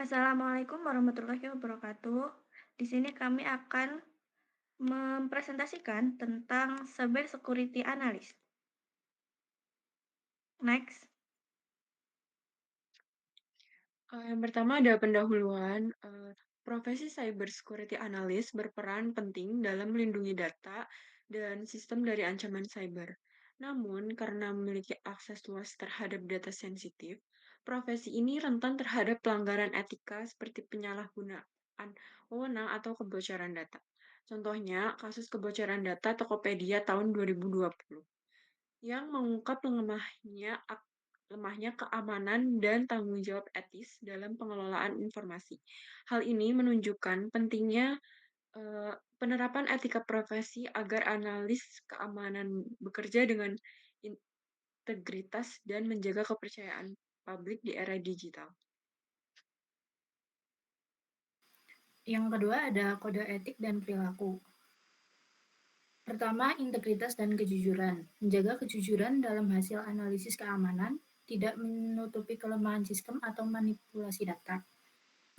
Assalamualaikum warahmatullahi wabarakatuh. Di sini kami akan mempresentasikan tentang Cyber Security Analyst. Next. Yang pertama ada pendahuluan, profesi cyber security analyst berperan penting dalam melindungi data dan sistem dari ancaman cyber. Namun, karena memiliki akses luas terhadap data sensitif, profesi ini rentan terhadap pelanggaran etika seperti penyalahgunaan wewenang atau kebocoran data. Contohnya, kasus kebocoran data Tokopedia tahun 2020 yang mengungkap lemahnya keamanan dan tanggung jawab etis dalam pengelolaan informasi. Hal ini menunjukkan pentingnya penerapan etika profesi agar analis keamanan bekerja dengan integritas dan menjaga kepercayaan publik di era digital. Yang kedua ada kode etik dan perilaku. Pertama, integritas dan kejujuran. Menjaga kejujuran dalam hasil analisis keamanan, tidak menutupi kelemahan sistem atau manipulasi data.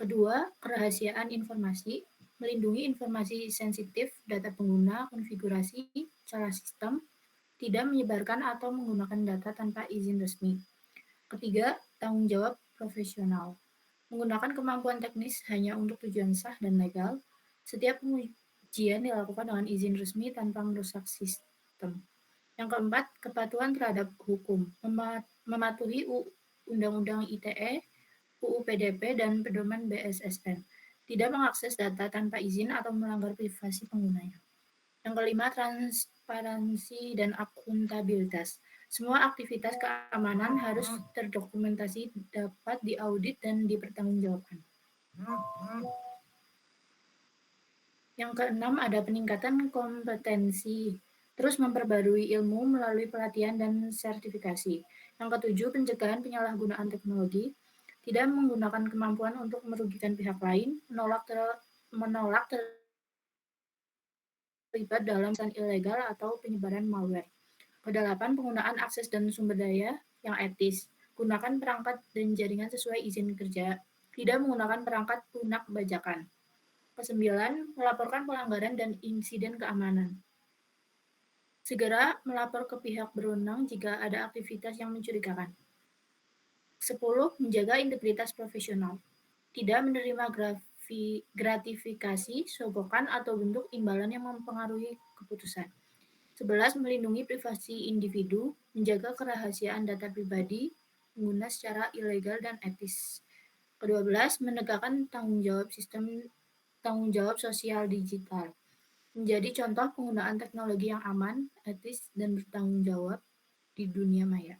Kedua, kerahasiaan informasi, melindungi informasi sensitif, data pengguna, konfigurasi, celah sistem, tidak menyebarkan atau menggunakan data tanpa izin resmi. Ketiga, tanggung jawab profesional. Menggunakan kemampuan teknis hanya untuk tujuan sah dan legal, setiap pengujian dilakukan dengan izin resmi tanpa merusak sistem. Yang keempat, kepatuhan terhadap hukum. Mematuhi Undang-Undang ITE, UU PDP, dan pedoman BSSN. Tidak mengakses data tanpa izin atau melanggar privasi penggunanya. Yang kelima, transparansi dan akuntabilitas. Semua aktivitas keamanan harus terdokumentasi, dapat diaudit, dan dipertanggungjawabkan. Yang keenam, ada peningkatan kompetensi. Terus memperbarui ilmu melalui pelatihan dan sertifikasi. Yang ketujuh, pencegahan penyalahgunaan teknologi. Tidak menggunakan kemampuan untuk merugikan pihak lain, menolak terlibat dalam ilegal atau penyebaran malware. Kedelapan, penggunaan akses dan sumber daya yang etis. Gunakan perangkat dan jaringan sesuai izin kerja. Tidak menggunakan perangkat lunak bajakan. Kesembilan, melaporkan pelanggaran dan insiden keamanan. Segera melapor ke pihak berwenang jika ada aktivitas yang mencurigakan. 10. Menjaga integritas profesional. Tidak menerima gratifikasi, sogokan, atau bentuk imbalan yang mempengaruhi keputusan. 11. Melindungi privasi individu, menjaga kerahasiaan data pribadi, pengguna secara ilegal dan etis. Ke-12. Menegakkan tanggung jawab sosial digital. Menjadi contoh penggunaan teknologi yang aman, etis, dan bertanggung jawab di dunia maya.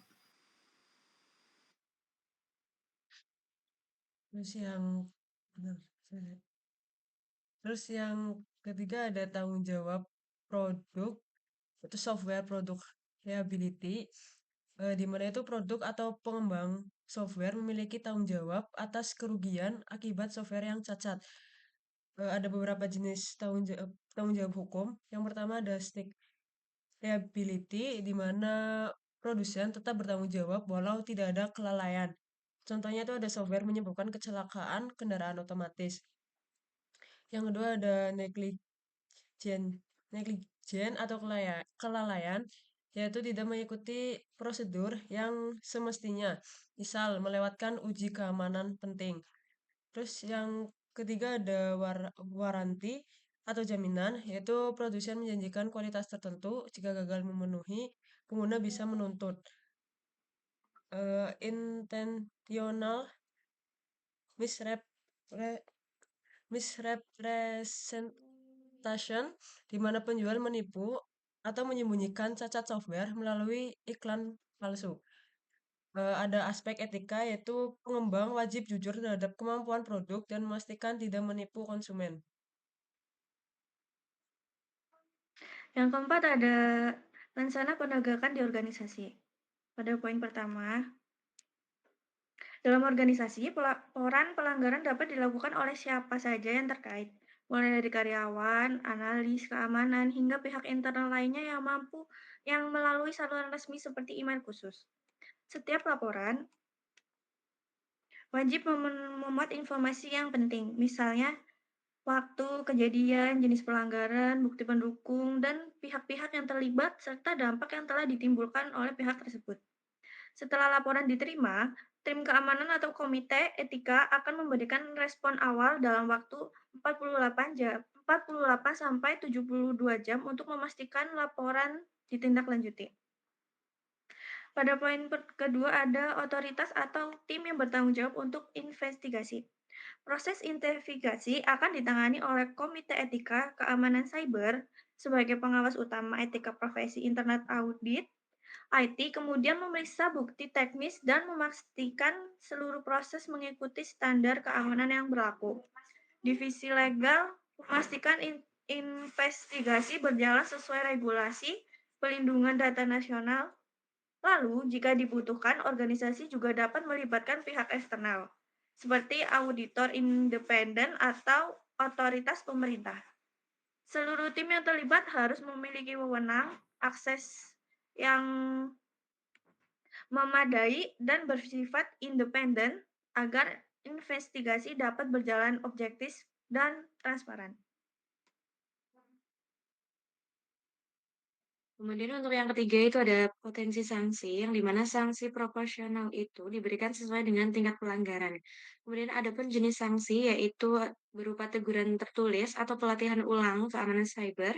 Terus yang benar, terus yang ketiga ada tanggung jawab produk, itu software produk reliability, di mana itu produk atau pengembang software memiliki tanggung jawab atas kerugian akibat software yang cacat. Ada beberapa jenis tanggung jawab hukum. Yang pertama ada stake reliability, di mana produsen tetap bertanggung jawab walau tidak ada kelalaian. Contohnya itu ada software menyebabkan kecelakaan kendaraan otomatis. Yang kedua ada negligen atau kelalaian, yaitu tidak mengikuti prosedur yang semestinya, misal melewatkan uji keamanan penting. Terus yang ketiga ada waranti atau jaminan, yaitu produsen menjanjikan kualitas tertentu, jika gagal memenuhi, pengguna bisa menuntut. Intentional misrep- misrepresentation, di mana penjual menipu atau menyembunyikan cacat software melalui iklan palsu. Ada aspek etika, yaitu pengembang wajib jujur terhadap kemampuan produk dan memastikan tidak menipu konsumen. Yang keempat ada rencana penegakan di organisasi. Pada poin pertama, dalam organisasi, pelaporan pelanggaran dapat dilakukan oleh siapa saja yang terkait, mulai dari karyawan, analis keamanan, hingga pihak internal lainnya yang melalui saluran resmi seperti email khusus. Setiap laporan wajib memuat informasi yang penting, misalnya waktu kejadian, jenis pelanggaran, bukti pendukung, dan pihak-pihak yang terlibat, serta dampak yang telah ditimbulkan oleh pihak tersebut. Setelah laporan diterima, tim keamanan atau komite etika akan memberikan respon awal dalam waktu 48 sampai 72 jam untuk memastikan laporan ditindaklanjuti. Pada poin kedua ada otoritas atau tim yang bertanggung jawab untuk investigasi. Proses investigasi akan ditangani oleh Komite Etika Keamanan Cyber sebagai pengawas utama etika profesi internet audit. IT kemudian memeriksa bukti teknis dan memastikan seluruh proses mengikuti standar keamanan yang berlaku. Divisi legal memastikan investigasi berjalan sesuai regulasi pelindungan data nasional. Lalu, jika dibutuhkan, organisasi juga dapat melibatkan pihak eksternal, seperti auditor independen atau otoritas pemerintah. Seluruh tim yang terlibat harus memiliki wewenang, akses yang memadai, dan bersifat independen agar investigasi dapat berjalan objektif dan transparan. Kemudian untuk yang ketiga itu ada potensi sanksi, yang dimana sanksi proporsional itu diberikan sesuai dengan tingkat pelanggaran. Kemudian ada pun jenis sanksi yaitu berupa teguran tertulis atau pelatihan ulang keamanan cyber,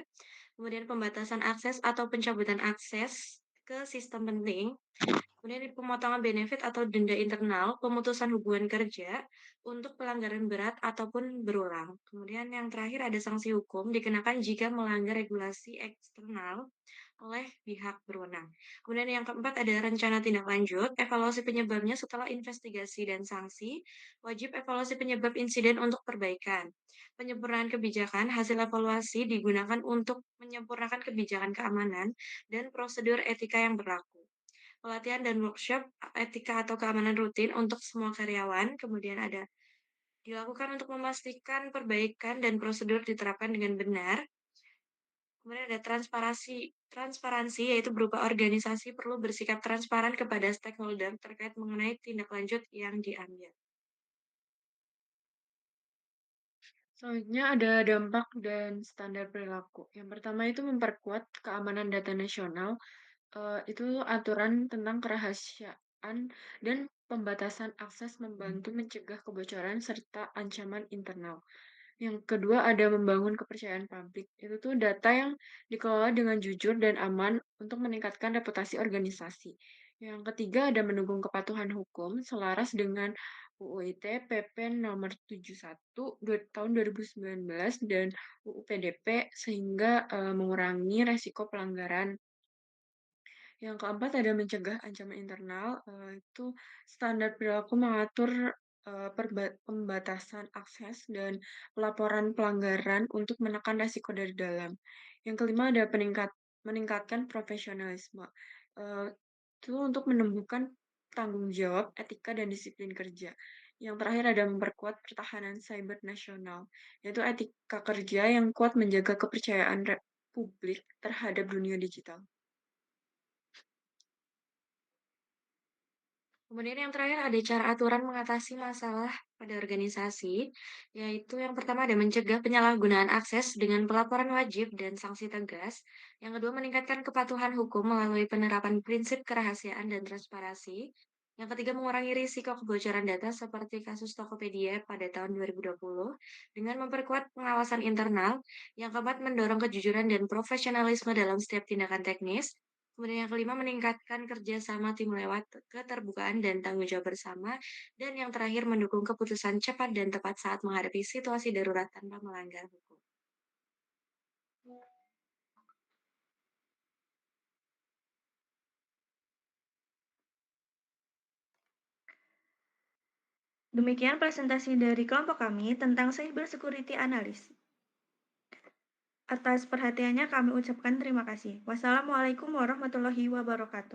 kemudian pembatasan akses atau pencabutan akses ke sistem penting, kemudian pemotongan benefit atau denda internal, pemutusan hubungan kerja untuk pelanggaran berat ataupun berulang. Kemudian yang terakhir ada sanksi hukum dikenakan jika melanggar regulasi eksternal oleh pihak berwenang. Kemudian yang keempat ada rencana tindak lanjut, evaluasi penyebabnya setelah investigasi dan sanksi, wajib evaluasi penyebab insiden untuk perbaikan. Penyempurnaan kebijakan, hasil evaluasi digunakan untuk menyempurnakan kebijakan keamanan dan prosedur etika yang berlaku. Pelatihan dan workshop etika atau keamanan rutin untuk semua karyawan, kemudian ada dilakukan untuk memastikan perbaikan dan prosedur diterapkan dengan benar. Kemudian ada transparansi yaitu berupa organisasi perlu bersikap transparan kepada stakeholder terkait mengenai tindak lanjut yang diambil. Selanjutnya ada dampak dan standar perilaku. Yang pertama itu memperkuat keamanan data nasional, itu aturan tentang kerahasiaan dan pembatasan akses membantu mencegah kebocoran serta ancaman internal. Yang kedua ada membangun kepercayaan publik. Itu tuh data yang dikelola dengan jujur dan aman untuk meningkatkan reputasi organisasi. Yang ketiga ada mendukung kepatuhan hukum selaras dengan UU ITE PP nomor 71 tahun 2019 dan UU PDP sehingga mengurangi resiko pelanggaran. Yang keempat ada mencegah ancaman internal, itu standar perilaku mengatur pembatasan akses dan pelaporan pelanggaran untuk menekan resiko dari dalam. Yang kelima ada meningkatkan profesionalisme, eee, itu untuk menumbuhkan tanggung jawab, etika, dan disiplin kerja. Yang terakhir ada memperkuat pertahanan cyber nasional, yaitu etika kerja yang kuat menjaga kepercayaan publik terhadap dunia digital. Kemudian yang terakhir ada cara aturan mengatasi masalah pada organisasi, yaitu yang pertama ada mencegah penyalahgunaan akses dengan pelaporan wajib dan sanksi tegas. Yang kedua meningkatkan kepatuhan hukum melalui penerapan prinsip kerahasiaan dan transparansi. Yang ketiga mengurangi risiko kebocoran data seperti kasus Tokopedia pada tahun 2020 dengan memperkuat pengawasan internal. Yang keempat mendorong kejujuran dan profesionalisme dalam setiap tindakan teknis. Kemudian yang kelima, meningkatkan kerjasama tim lewat keterbukaan dan tanggung jawab bersama. Dan yang terakhir, mendukung keputusan cepat dan tepat saat menghadapi situasi darurat tanpa melanggar hukum. Demikian presentasi dari kelompok kami tentang Cyber Security Analyst. Atas perhatiannya kami ucapkan terima kasih. Wassalamualaikum warahmatullahi wabarakatuh.